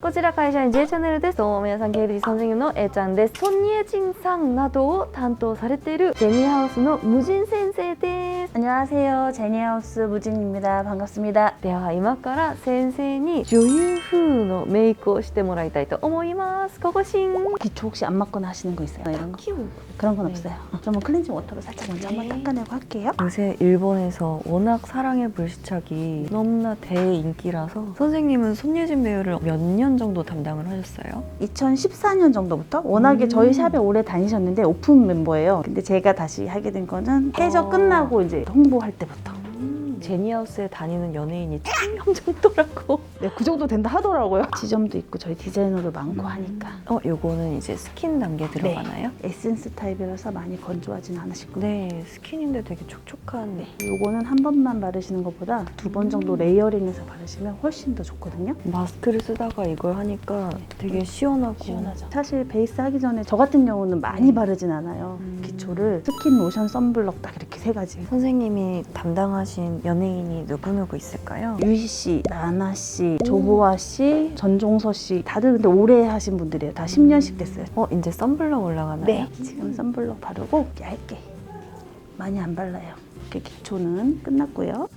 こちら会社員 J チャンネルです。どうも皆さん、経理선생님の A ちゃんです。손예진さんなどを担当されているジェニーハウスの無人先生です。 안녕하세요. 제니하우스 무진입니다. 반갑습니다. では今から先生に女優風のメイクをしてもらいたいと思います。고고싱. 기초 혹시 안 맞거나 하시는 거 있어요? 이런 거? 키우. 그런 건 네. 없어요. 그러면 클렌징 워터로 살짝 먼저 한번 닦아내고 할게요. 요새 일본에서 워낙 사랑의 불시착이 너무나 대인기라서 선생님은 손예진 배우를 몇 년 정도 담당을 하셨어요? 2014년 정도부터 워낙에 저희 샵에 오래 다니셨는데 오픈 멤버예요. 근데 제가 다시 하게 된 거는 해저 끝나고 이제 홍보할 때부터. 제니하우스에 다니는 연예인이 1000명 정도라고. 네, 그 정도 된다 하더라고요. 지점도 있고 저희 디자이너도 많고 하니까. 요거는 이제 스킨 단계 들어가나요? 에센스 타입이라서 많이 건조하진 않으실 거예요. 네, 스킨인데 되게 촉촉한. 요거는 한 번만 바르시는 것보다 두 번 정도 레이어링해서 바르시면 훨씬 더 좋거든요. 마스크를 쓰다가 이걸 하니까 되게 시원하고. 시원하죠. 사실 베이스 하기 전에 저 같은 경우는 많이 바르진 않아요. 기초를 스킨, 로션, 선블럭 딱 이렇게 세 가지. 선생님이 담당하신 연예인이 누구 있을까요? 유희 씨, 나나 씨, 조보아 씨, 전종서 씨 다들 근데 오래 하신 분들이에요. 다 10년씩 됐어요. 이제 선블럭 올라가나요? 네. 지금 선블럭 바르고 얇게 많이 안 발라요. 이렇게 기초는 끝났고요.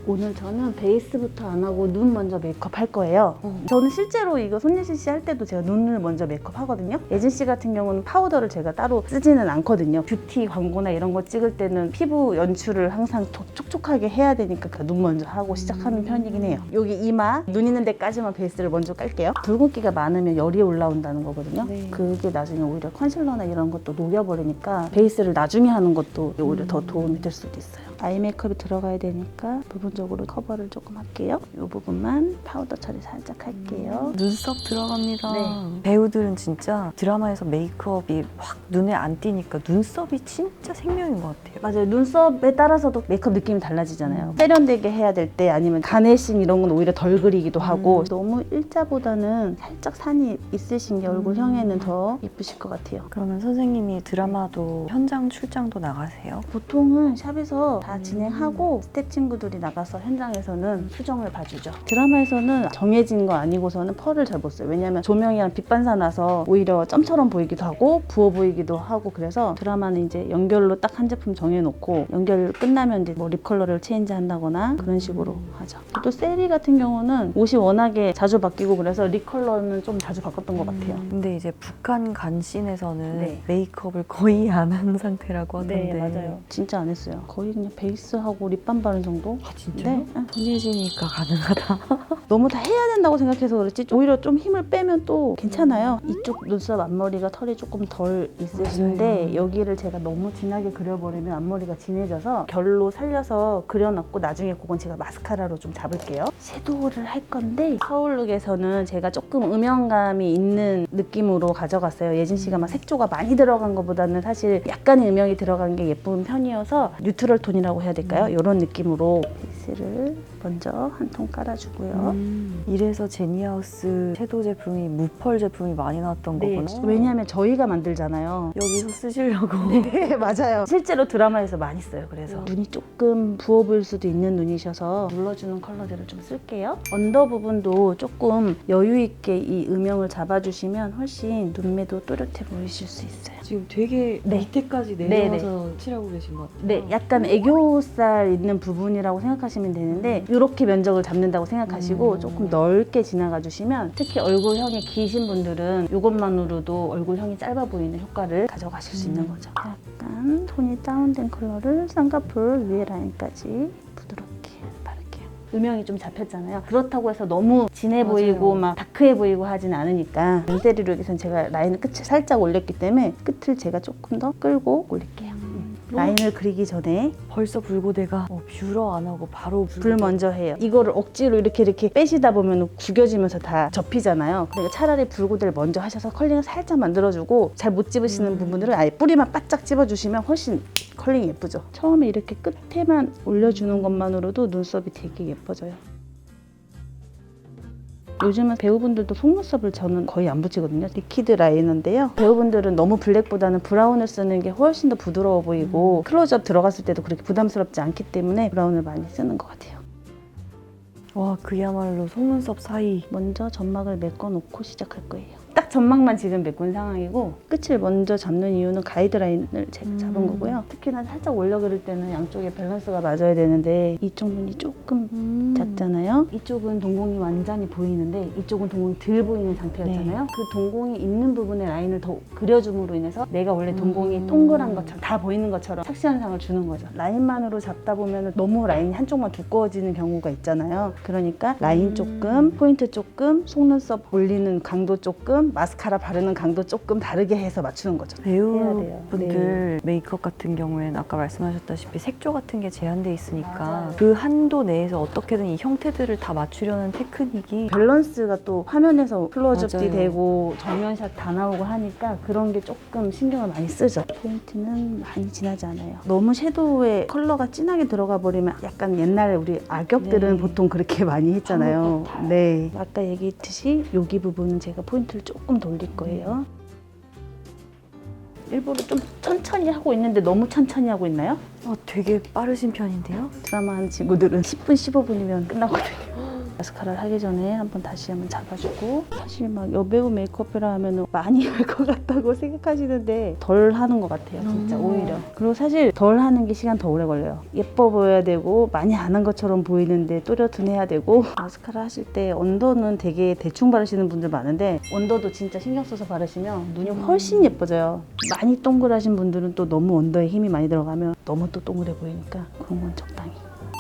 오늘 저는 베이스부터 안 하고 눈 먼저 메이크업 할 거예요. 저는 실제로 이거 손예진 씨 할 때도 제가 눈을 먼저 메이크업 하거든요. 예진 씨 같은 경우는 파우더를 제가 따로 쓰지는 않거든요. 뷰티 광고나 이런 거 찍을 때는 피부 연출을 항상 촉촉하게 해야 되니까 그 눈 먼저 하고 시작하는 편이긴 해요. 여기 이마, 눈 있는 데까지만 베이스를 먼저 깔게요. 붉은기가 많으면 열이 올라온다는 거거든요. 네. 그게 나중에 오히려 컨실러나 이런 것도 녹여버리니까 베이스를 나중에 하는 것도 오히려 더 도움이 될 수도 있어요. 아이 메이크업이 들어가야 되니까 부분적으로 커버를 조금 할게요. 이 부분만 파우더 처리 살짝 할게요. 눈썹 들어갑니다. 네. 배우들은 진짜 드라마에서 메이크업이 확 눈에 안 띄니까 눈썹이 진짜 생명인 것 같아요. 맞아요. 눈썹에 따라서도 메이크업 느낌이 달라지잖아요. 세련되게 해야 될 때 아니면 가네싱 이런 건 오히려 덜 그리기도 하고 너무 일자보다는 살짝 산이 있으신 게 얼굴형에는 더 예쁘실 것 같아요. 그러면 선생님이 드라마도 현장 출장도 나가세요? 보통은 샵에서 다 진행하고 스텝 친구들이 나가서 현장에서는 수정을 봐주죠. 드라마에서는 정해진 거 아니고서는 펄을 잘 못 써요. 왜냐면 조명이랑 빛 반사나서 오히려 점처럼 보이기도 하고 부어 보이기도 하고 그래서 드라마는 이제 연결로 딱 한 제품 정해놓고 연결 끝나면 이제 뭐 립 컬러를 체인지 한다거나 그런 식으로 하죠. 또 세리 같은 경우는 옷이 워낙에 자주 바뀌고 그래서 립 컬러는 좀 자주 바꿨던 것 같아요. 근데 이제 북한 간신에서는 네. 메이크업을 거의 안 한 상태라고 하던데. 진짜 안 했어요. 거의 그냥 베이스하고 립밤 바른 정도? 아 진짜요? 네. 손예진이니까 가능하다. 너무 다 해야 된다고 생각해서 그렇지 오히려 좀 힘을 빼면 또 괜찮아요. 이쪽 눈썹 앞머리가 털이 조금 덜 있으신데 맞아요. 여기를 제가 너무 진하게 그려버리면 앞머리가 진해져서 결로 살려서 그려놨고 나중에 그건 제가 마스카라로 좀 잡을게요. 섀도우를 할 건데 서울룩에서는 제가 조금 음영감이 있는 느낌으로 가져갔어요. 예진 씨가 막 색조가 많이 들어간 것보다는 사실 약간의 음영이 들어간 게 예쁜 편이어서 뉴트럴 톤이라고 해야 될까요? 이런 느낌으로 베이스를 먼저 한 통 깔아주고요. 이래서 제니하우스 섀도우 제품이 무펄 제품이 많이 나왔던 거구나. 왜냐하면 저희가 만들잖아요. 여기서 쓰시려고. 네, 맞아요. 실제로 드라마에서 많이 써요. 그래서 눈이 조금 부어 보일 수도 있는 눈이셔서 눌러주는 컬러들을 좀 쓸게요. 언더 부분도 조금 여유 있게 이 음영을 잡아주시면 훨씬 눈매도 또렷해 보이실 수 있어요. 지금 되게 네. 밑에까지 내려와서 칠하고 계신 것 같아요. 네, 약간 애교살 있는 부분이라고 생각하시면 되는데 이렇게 면적을 잡는다고 생각하시고 조금 넓게 지나가 주시면 특히 얼굴형이 기신 분들은 이것만으로도 얼굴형이 짧아 보이는 효과를 가져가실 수 있는 거죠. 약간 톤이 다운된 컬러를 쌍꺼풀 위에 라인까지 부드럽게 바를게요. 음영이 좀 잡혔잖아요. 그렇다고 해서 너무 진해 맞아요. 보이고 막 다크해 보이고 하진 않으니까 눈대리룩에선 제가 라인 끝을 살짝 올렸기 때문에 끝을 제가 조금 더 끌고 올릴게요. 라인을 그리기 전에 벌써 불고데가 뷰러 안 하고 바로 불 먼저 해요. 이거를 억지로 이렇게 빼시다 보면 구겨지면서 다 접히잖아요. 그러니까 차라리 불고데를 먼저 하셔서 컬링을 살짝 만들어주고 잘 못 집으시는 부분들은 아예 뿌리만 바짝 집어주시면 훨씬 컬링이 예쁘죠. 처음에 이렇게 끝에만 올려주는 것만으로도 눈썹이 되게 예뻐져요. 요즘은 배우분들도 속눈썹을 저는 거의 안 붙이거든요. 리퀴드 라이너인데요. 배우분들은 너무 블랙보다는 브라운을 쓰는 게 훨씬 더 부드러워 보이고 클로즈업 들어갔을 때도 그렇게 부담스럽지 않기 때문에 브라운을 많이 쓰는 것 같아요. 와, 그야말로 속눈썹 사이. 먼저 점막을 메꿔놓고 시작할 거예요. 딱 점막만 지금 메꾼 상황이고 끝을 먼저 잡는 이유는 가이드라인을 제가 잡은 거고요. 특히나 살짝 올려 그릴 때는 양쪽에 밸런스가 맞아야 되는데 이쪽 눈이 조금 작잖아요. 이쪽은 동공이 완전히 보이는데 이쪽은 동공이 덜 보이는 상태였잖아요. 그 동공이 있는 부분에 라인을 더 그려줌으로 인해서 내가 원래 동공이 동그란 것처럼 다 보이는 것처럼 착시 현상을 주는 거죠. 라인만으로 잡다 보면 너무 라인이 한쪽만 두꺼워지는 경우가 있잖아요. 그러니까 라인 조금, 포인트 조금, 속눈썹 올리는 강도 조금, 마스카라 바르는 강도 조금 다르게 해서 맞추는 거죠. 해야 돼요. 배우분들 메이크업 같은 경우에는 아까 말씀하셨다시피 색조 같은 게 제한돼 있으니까 그 한도 내에서 어떻게든 이 형태들을 다 맞추려는 테크닉이 밸런스가 또 화면에서 클로즈업이 맞아요. 되고 정면샷 다 나오고 하니까 그런 게 조금 신경을 많이 쓰죠. 포인트는 많이 진하지 않아요. 너무 섀도우에 컬러가 진하게 들어가 버리면 약간 옛날에 우리 악역들은 보통 그렇게 많이 했잖아요. 네. 아까 얘기했듯이 여기 부분은 제가 포인트를 조금 돌릴 거예요. 일부러 좀 천천히 하고 있는데 너무 천천히 하고 있나요? 되게 빠르신 편인데요? 드라마 하는 친구들은 10분, 15분이면 끝나거든요. 마스카라를 하기 전에 다시 한번 잡아주고 사실 막 여배우 메이크업이라 하면 많이 할 것 같다고 생각하시는데 덜 하는 것 같아요 진짜 오히려. 그리고 사실 덜 하는 게 시간 더 오래 걸려요. 예뻐 보여야 되고 많이 안 한 것처럼 보이는데 또렷은 해야 되고 마스카라 하실 때 언더는 되게 대충 바르시는 분들 많은데 언더도 진짜 신경 써서 바르시면 눈이 훨씬 예뻐져요. 많이 동그라신 분들은 또 너무 언더에 힘이 많이 들어가면 너무 또 동그래 보이니까 그런 건 적당히.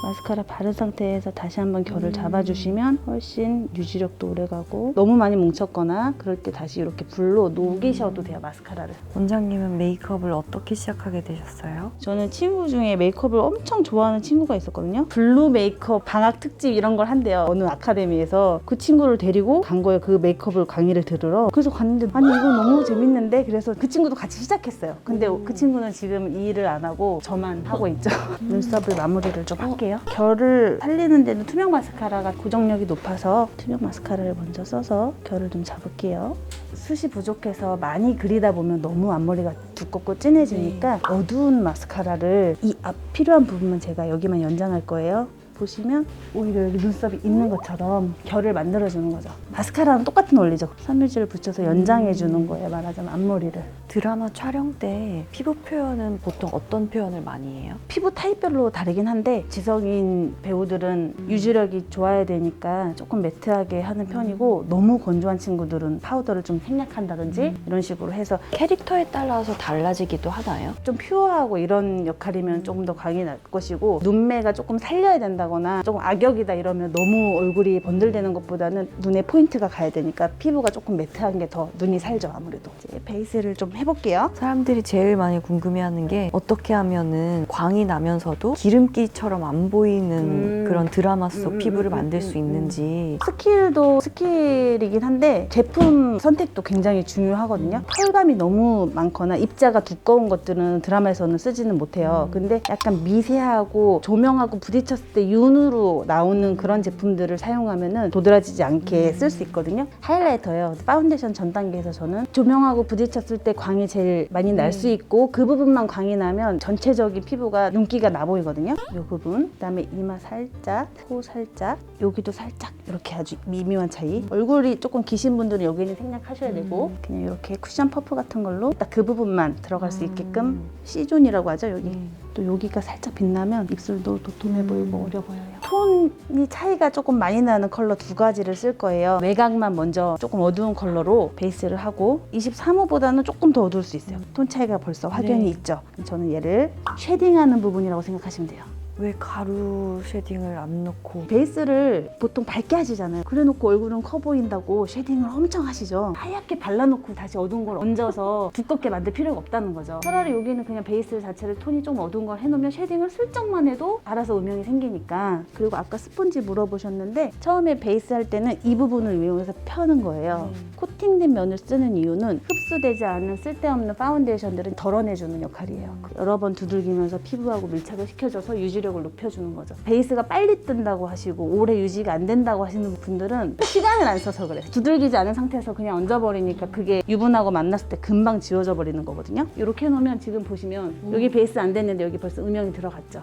마스카라 바른 상태에서 다시 한번 결을 잡아주시면 훨씬 유지력도 오래가고 너무 많이 뭉쳤거나 그럴 때 다시 이렇게 불로 녹이셔도 돼요 마스카라를. 원장님은 메이크업을 어떻게 시작하게 되셨어요? 저는 친구 중에 메이크업을 엄청 좋아하는 친구가 있었거든요. 블루 메이크업 방학 특집 이런 걸 한대요. 어느 아카데미에서. 그 친구를 데리고 간 거예요. 그 메이크업을 강의를 들으러. 그래서 갔는데 아니 이거 너무 재밌는데 그래서 그 친구도 같이 시작했어요. 근데 그 친구는 지금 이 일을 안 하고 저만 하고 있죠. 눈썹을 마무리를 좀 할게요. 결을 살리는 데는 투명 마스카라가 고정력이 높아서 투명 마스카라를 먼저 써서 결을 좀 잡을게요. 숱이 부족해서 많이 그리다 보면 너무 앞머리가 두껍고 진해지니까 어두운 마스카라를 이 앞 필요한 부분만 제가 여기만 연장할 거예요. 보시면 오히려 여기 눈썹이 있는 것처럼 결을 만들어주는 거죠. 마스카라랑 똑같은 원리죠. 섬유질을 붙여서 연장해주는 거예요. 말하자면 앞머리를. 드라마 촬영 때 피부 표현은 보통 어떤 표현을 많이 해요? 피부 타입별로 다르긴 한데 지성인 배우들은 유지력이 좋아야 되니까 조금 매트하게 하는 편이고 너무 건조한 친구들은 파우더를 좀 생략한다든지 이런 식으로 해서 캐릭터에 따라서 달라지기도 하나요? 좀 퓨어하고 이런 역할이면 조금 더 광이 날 것이고 눈매가 조금 살려야 된다거나 조금 악역이다 이러면 너무 얼굴이 번들대는 것보다는 눈에 포인트가 가야 되니까 피부가 조금 매트한 게 더 눈이 살죠 아무래도. 이제 베이스를 좀 해볼게요. 사람들이 제일 많이 궁금해하는 게 어떻게 하면은 광이 나면서도 기름기처럼 안 보이는 그런 드라마 속 피부를 만들 수 있는지. 스킬도 스킬이긴 한데 제품 선택도 굉장히 중요하거든요. 털감이 너무 많거나 입자가 두꺼운 것들은 드라마에서는 쓰지는 못해요. 근데 약간 미세하고 조명하고 부딪혔을 때 윤으로 나오는 그런 제품들을 사용하면은 도드라지지 않게 쓸 수 있거든요. 하이라이터예요. 파운데이션 전 단계에서 저는 조명하고 부딪혔을 때 광이 제일 많이 날 수 있고 그 부분만 광이 나면 전체적인 피부가 윤기가 나 보이거든요. 이 부분, 그다음에 이마 살짝, 코 살짝, 여기도 살짝 이렇게 아주 미묘한 차이. 얼굴이 조금 기신 분들은 여기는 생략하셔야 되고 그냥 이렇게 쿠션 퍼프 같은 걸로 딱 그 부분만 들어갈 수 있게끔 C존이라고 하죠 여기. 또 여기가 살짝 빛나면 입술도 도톰해 보이고 어려 보여요. 톤이 차이가 조금 많이 나는 컬러 두 가지를 쓸 거예요. 외곽만 먼저 조금 어두운 컬러로 베이스를 하고 23호보다는 조금 더 어두울 수 있어요. 톤 차이가 벌써 확연히 있죠. 저는 얘를 쉐딩하는 부분이라고 생각하시면 돼요. 왜 가루 쉐딩을 안 넣고? 베이스를 보통 밝게 하시잖아요. 그래놓고 얼굴은 커 보인다고 쉐딩을 엄청 하시죠. 하얗게 발라놓고 다시 어두운 걸 얹어서 두껍게 만들 필요가 없다는 거죠. 차라리 여기는 그냥 베이스 자체를 톤이 좀 어두운 걸 해놓으면 쉐딩을 슬쩍만 해도 알아서 음영이 생기니까. 그리고 아까 스펀지 물어보셨는데 처음에 베이스 할 때는 이 부분을 이용해서 펴는 거예요. 코팅된 면을 쓰는 이유는 흡수되지 않은 쓸데없는 파운데이션들은 덜어내주는 역할이에요. 여러 번 두들기면서 피부하고 밀착을 시켜줘서 유지력을 높여주는 거죠. 베이스가 빨리 뜬다고 하시고 오래 유지가 안 된다고 하시는 분들은 시간을 안 써서 그래요. 두들기지 않은 상태에서 그냥 얹어버리니까 그게 유분하고 만났을 때 금방 지워져 버리는 거거든요. 이렇게 해놓으면 지금 보시면 여기 베이스 안 됐는데 여기 벌써 음영이 들어갔죠.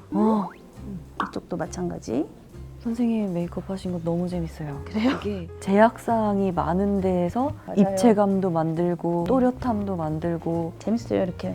이쪽도 마찬가지. 선생님 메이크업 하신 거 너무 재밌어요. 그래요? 이게 제약사항이 많은 데에서 맞아요. 입체감도 만들고 또렷함도 만들고 재밌어요. 이렇게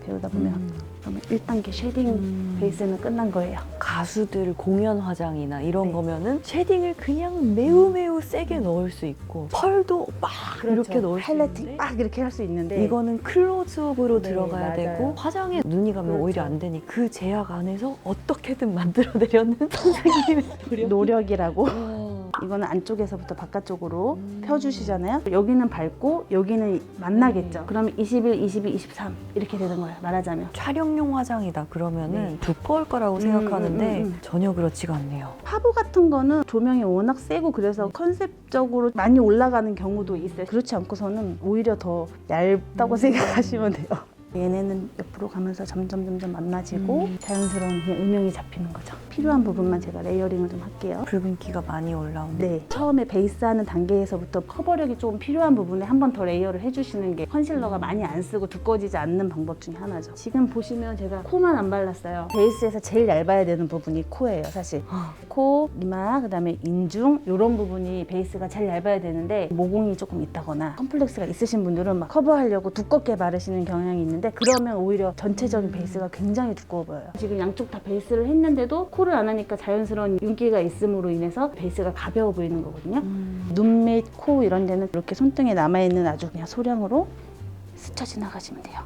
배우다 보면. 그러면 1단계 쉐딩 베이스는 끝난 거예요. 가수들 공연 화장이나 이런 네. 거면은 쉐딩을 그냥 매우 세게 넣을 수 있고 펄도 막 이렇게 넣을 수 하이라이팅 있는데 막 이렇게 할 수 있는데 이거는 클로즈업으로 네, 들어가야 맞아요. 되고 화장에 눈이 가면 그렇죠. 오히려 안 되니 그 제약 안에서 어떻게든 만들어내려는 선생님의 노력. 노력이라고 와. 이거는 안쪽에서부터 바깥쪽으로 펴주시잖아요. 여기는 밝고 여기는 만나겠죠. 그러면 21, 22, 23 이렇게 되는 거예요. 말하자면. 촬영용 화장이다 그러면은 네. 두꺼울 거라고 생각하는데 음. 전혀 그렇지가 않네요. 화보 같은 거는 조명이 워낙 세고 그래서 컨셉적으로 많이 올라가는 경우도 있어요. 그렇지 않고서는 오히려 더 얇다고 생각하시면 돼요. 얘네는 옆으로 가면서 점점 만나지고 자연스러운 그냥 음영이 잡히는 거죠. 필요한 부분만 제가 레이어링을 좀 할게요. 붉은기가 많이 올라오네. 네, 처음에 베이스하는 단계에서부터 커버력이 좀 필요한 부분에 한 번 더 레이어를 해주시는 게 컨실러가 많이 안 쓰고 두꺼워지지 않는 방법 중에 하나죠. 지금 보시면 제가 코만 안 발랐어요. 베이스에서 제일 얇아야 되는 부분이 코예요, 사실. 코, 이마, 그다음에 인중 이런 부분이 베이스가 제일 얇아야 되는데 모공이 조금 있다거나 컴플렉스가 있으신 분들은 막 커버하려고 두껍게 바르시는 경향이 있는데 그러면 오히려 전체적인 베이스가 굉장히 두꺼워 보여요. 지금 양쪽 다 베이스를 했는데도 코를 안 하니까 자연스러운 윤기가 있음으로 인해서 베이스가 가벼워 보이는 거거든요. 눈 및 코 이런 데는 이렇게 손등에 남아있는 아주 그냥 소량으로 스쳐 지나가시면 돼요.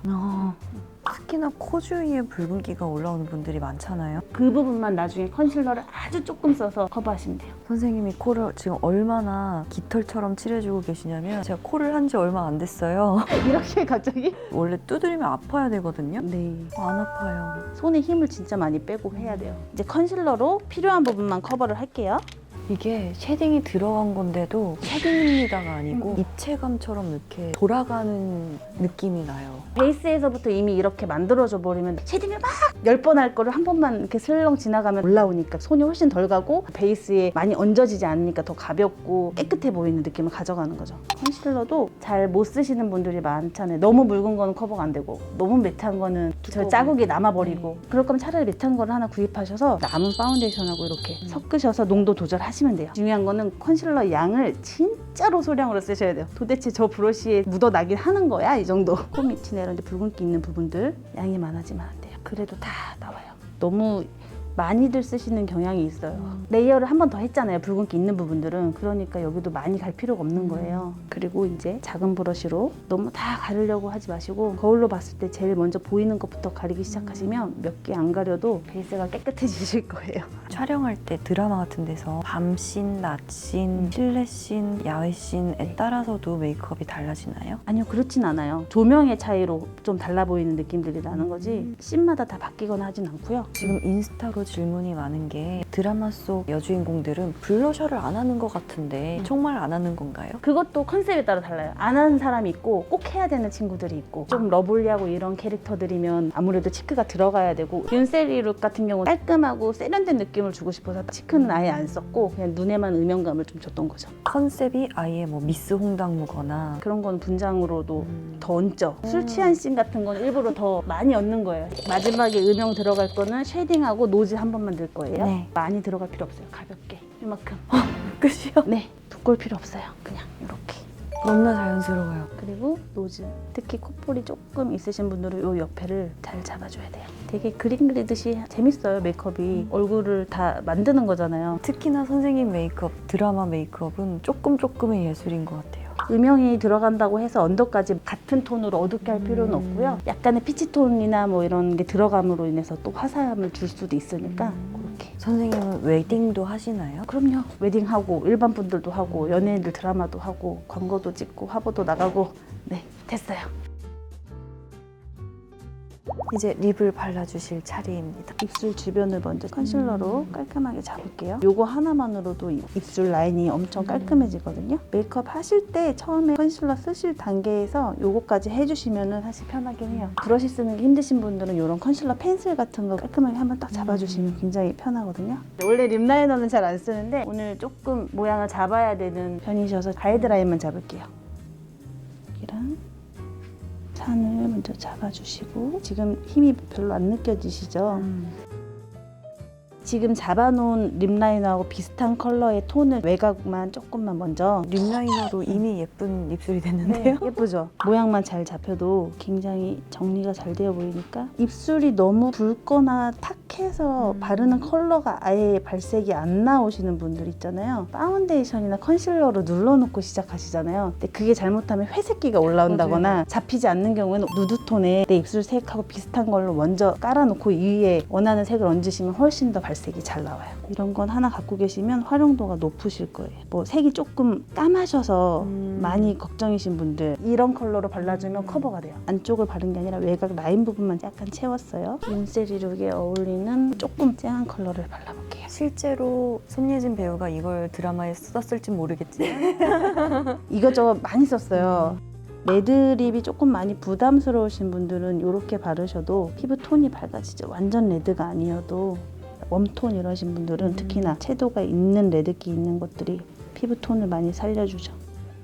특히나 코 주위에 붉은기가 올라오는 분들이 많잖아요. 그 부분만 나중에 컨실러를 아주 조금 써서 커버하시면 돼요. 선생님이 코를 지금 얼마나 깃털처럼 칠해주고 계시냐면 제가 코를 한 지 얼마 안 됐어요. 이렇게 갑자기? 원래 두드리면 아파야 되거든요. 네. 안 아파요. 손에 힘을 진짜 많이 빼고 해야 돼요. 이제 컨실러로 필요한 부분만 커버를 할게요. 이게 쉐딩이 들어간 건데도 쉐딩입니다가 아니고 입체감처럼 이렇게 돌아가는 느낌이 나요. 베이스에서부터 이미 이렇게 만들어져 버리면 쉐딩을 막 10번 할 거를 한 번만 이렇게 슬렁 지나가면 올라오니까 손이 훨씬 덜 가고 베이스에 많이 얹어지지 않으니까 더 가볍고 깨끗해 보이는 느낌을 가져가는 거죠. 컨실러도 잘 못 쓰시는 분들이 많잖아요. 너무 묽은 거는 커버가 안 되고 너무 매트한 거는 저 자국이 남아버리고 그럴 거면 차라리 매트한 거를 하나 구입하셔서 남은 파운데이션하고 이렇게 섞으셔서 농도 조절하시면 돼요. 중요한 거는 컨실러 양을 진짜로 소량으로 쓰셔야 돼요. 도대체 저 브러쉬에 묻어나긴 하는 거야? 이 정도. 코 밑이나 이런 데 붉은기 있는 부분들 양이 많아지면 안 돼요. 그래도 다 나와요. 너무 많이들 쓰시는 경향이 있어요. 레이어를 한 번 더 했잖아요. 붉은기 있는 부분들은. 그러니까 여기도 많이 갈 필요가 없는 거예요. 그리고 이제 작은 브러쉬로 너무 다 가리려고 하지 마시고 거울로 봤을 때 제일 먼저 보이는 것부터 가리기 시작하시면 몇 개 안 가려도 베이스가 깨끗해지실 거예요. 촬영할 때 드라마 같은 데서 밤씬, 낮씬, 실내씬, 야외씬에 따라서도 메이크업이 달라지나요? 아니요, 그렇진 않아요. 조명의 차이로 좀 달라 보이는 느낌들이 나는 거지 씬마다 다 바뀌거나 하진 않고요. 지금 인스타로 질문이 많은 게 드라마 속 여주인공들은 블러셔를 안 하는 것 같은데 정말 안 하는 건가요? 그것도 컨셉에 따라 달라요. 안 하는 사람이 있고 꼭 해야 되는 친구들이 있고 좀 러블리하고 이런 캐릭터들이면 아무래도 치크가 들어가야 되고 윤세리 룩 같은 경우는 깔끔하고 세련된 느낌을 주고 싶어서 치크는 아예 안 썼고 그냥 눈에만 음영감을 좀 줬던 거죠. 컨셉이 아예 뭐 미스 홍당무거나 그런 건 분장으로도 더 얹죠. 술 취한 씬 같은 건 일부러 더 많이 얹는 거예요. 마지막에 음영 들어갈 거는 쉐딩하고 노즈 한 번만 넣을 거예요. 네. 많이 들어갈 필요 없어요. 가볍게 이만큼. 끝이요? 네, 두꺼울 필요 없어요. 그냥 이렇게. 너무나 자연스러워요. 그리고 노즈. 특히 콧볼이 조금 있으신 분들은 이 옆에를 잘 잡아줘야 돼요. 되게 그림 그리듯이 재밌어요. 메이크업이. 얼굴을 다 만드는 거잖아요. 특히나 선생님 메이크업, 드라마 메이크업은 조금의 예술인 것 같아요. 음영이 들어간다고 해서 언더까지 같은 톤으로 어둡게 할 필요는 없고요. 약간의 피치톤이나 뭐 이런 게 들어감으로 인해서 또 화사함을 줄 수도 있으니까 그렇게. 선생님은 웨딩도 하시나요? 그럼요. 웨딩하고 일반 분들도 하고 연예인들 드라마도 하고 광고도 찍고 화보도 나가고 네, 됐어요. 이제 립을 발라주실 차례입니다. 입술 주변을 먼저 컨실러로 깔끔하게 잡을게요. 요거 하나만으로도 입술 라인이 엄청 깔끔해지거든요. 메이크업 하실 때 처음에 컨실러 쓰실 단계에서 요거까지 해주시면 사실 편하긴 해요. 브러쉬 쓰는 게 힘드신 분들은 이런 컨실러 펜슬 같은 거 깔끔하게 한번 딱 잡아주시면 굉장히 편하거든요. 원래 립 라이너는 잘 안 쓰는데 오늘 조금 모양을 잡아야 되는 편이셔서 가이드라인만 잡을게요. 여기랑 산을 먼저 잡아주시고 지금 힘이 별로 안 느껴지시죠? 지금 잡아놓은 립 라이너하고 비슷한 컬러의 톤을 외곽만 조금만 먼저. 립 라이너로 이미 예쁜 입술이 됐는데요. 예쁘죠? 모양만 잘 잡혀도 굉장히 정리가 잘 되어 보이니까 입술이 너무 붉거나 탁해서 바르는 컬러가 아예 발색이 안 나오시는 분들 있잖아요. 파운데이션이나 컨실러로 눌러놓고 시작하시잖아요. 근데 그게 잘못하면 회색기가 올라온다거나 잡히지 않는 경우에는 누드톤에 내 입술 색하고 비슷한 걸로 먼저 깔아놓고 위에 원하는 색을 얹으시면 훨씬 더 발색이 잘 나와요. 이런 건 하나 갖고 계시면 활용도가 높으실 거예요. 뭐 색이 조금 까마셔서 많이 걱정이신 분들 이런 컬러로 발라주면 커버가 돼요. 안쪽을 바른 게 아니라 외곽 라인 부분만 약간 채웠어요. 윤세리 룩에 어울리는 조금 쨍한 컬러를 발라볼게요. 실제로 손예진 배우가 이걸 드라마에 썼을지 모르겠지만 이것저것 많이 썼어요. 레드립이 조금 많이 부담스러우신 분들은 이렇게 바르셔도 피부 톤이 밝아지죠. 완전 레드가 아니어도 웜톤 이러신 분들은 특히나 채도가 있는 레드기 있는 것들이 피부 톤을 많이 살려주죠.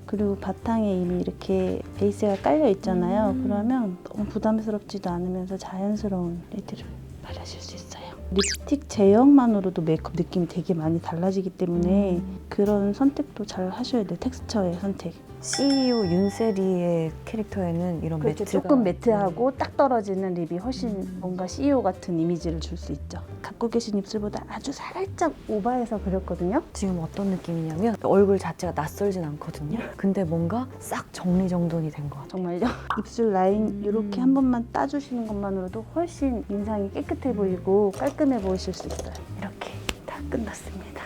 그리고 바탕에 이미 이렇게 베이스가 깔려 있잖아요. 그러면 너무 부담스럽지도 않으면서 자연스러운 레드를 바르실 수 있어요. 립스틱 제형만으로도 메이크업 느낌이 되게 많이 달라지기 때문에 그런 선택도 잘 하셔야 돼요. 텍스처의 선택. CEO 윤세리의 캐릭터에는 이런 그렇죠. 매트가 조금 매트하고 딱 떨어지는 립이 훨씬 뭔가 CEO 같은 이미지를 줄 수 있죠. 갖고 계신 입술보다 아주 살짝 오버해서 그렸거든요. 지금 어떤 느낌이냐면 얼굴 자체가 낯설진 않거든요. 근데 뭔가 싹 정리정돈이 된 것 같아요. 정말요? 입술 라인 이렇게 한 번만 따주시는 것만으로도 훨씬 인상이 깨끗해 보이고 깔끔해 보이실 수 있어요. 이렇게 다 끝났습니다.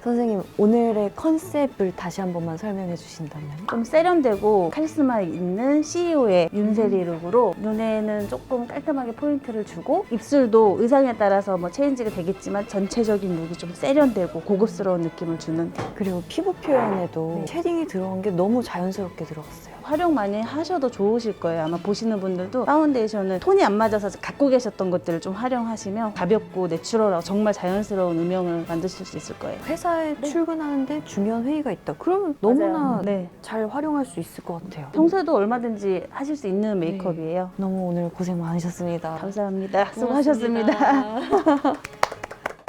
선생님, 오늘의 컨셉을 다시 한 번만 설명해 주신다면? 좀 세련되고 카리스마 있는 CEO의 윤세리 룩으로 눈에는 조금 깔끔하게 포인트를 주고 입술도 의상에 따라서 뭐 체인지가 되겠지만 전체적인 룩이 좀 세련되고 고급스러운 느낌을 주는 그리고 피부 표현에도 네. 쉐딩이 들어간 게 너무 자연스럽게 들어갔어요. 활용 많이 하셔도 좋으실 거예요. 아마 보시는 분들도 파운데이션은 톤이 안 맞아서 갖고 계셨던 것들을 좀 활용하시면 가볍고 내추럴하고 정말 자연스러운 음영을 만드실 수 있을 거예요. 회사에 출근하는데 중요한 회의가 있다. 그러면 너무나 네. 잘 활용할 수 있을 것 같아요. 평소에도 얼마든지 하실 수 있는 메이크업이에요. 너무 오늘 고생 많으셨습니다. 감사합니다. 수고하셨습니다. 고맙습니다.